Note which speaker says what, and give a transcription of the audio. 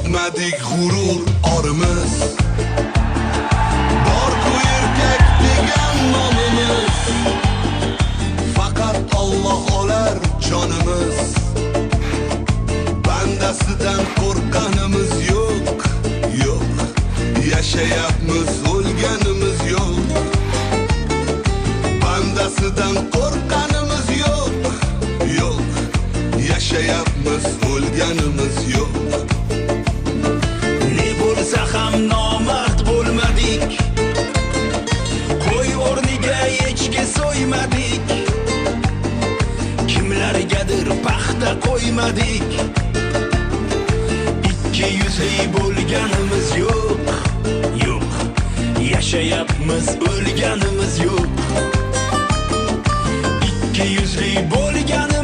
Speaker 1: Yetmedik gurur arımız, Barku erkek degan nomimiz. Fakat Allah olar canımız, Bandasidan korkanımız yok, yok. Yaşayapmiz, o'lganimiz yok. Bandasidan korkanımız yok, yok. Yaşayapmiz, o'lganimiz yok.
Speaker 2: Ne bo'lsa ham nomard bo'lmadik, qo'y o'rniga echki so'ymadik, kimlargadir paxta qo'ymadik. Ikki yuzli bo'lganimiz yo'q, yo'q. Yaşayapmiz, o'lganimiz yo'q. Ikki yuzli bo'lganimiz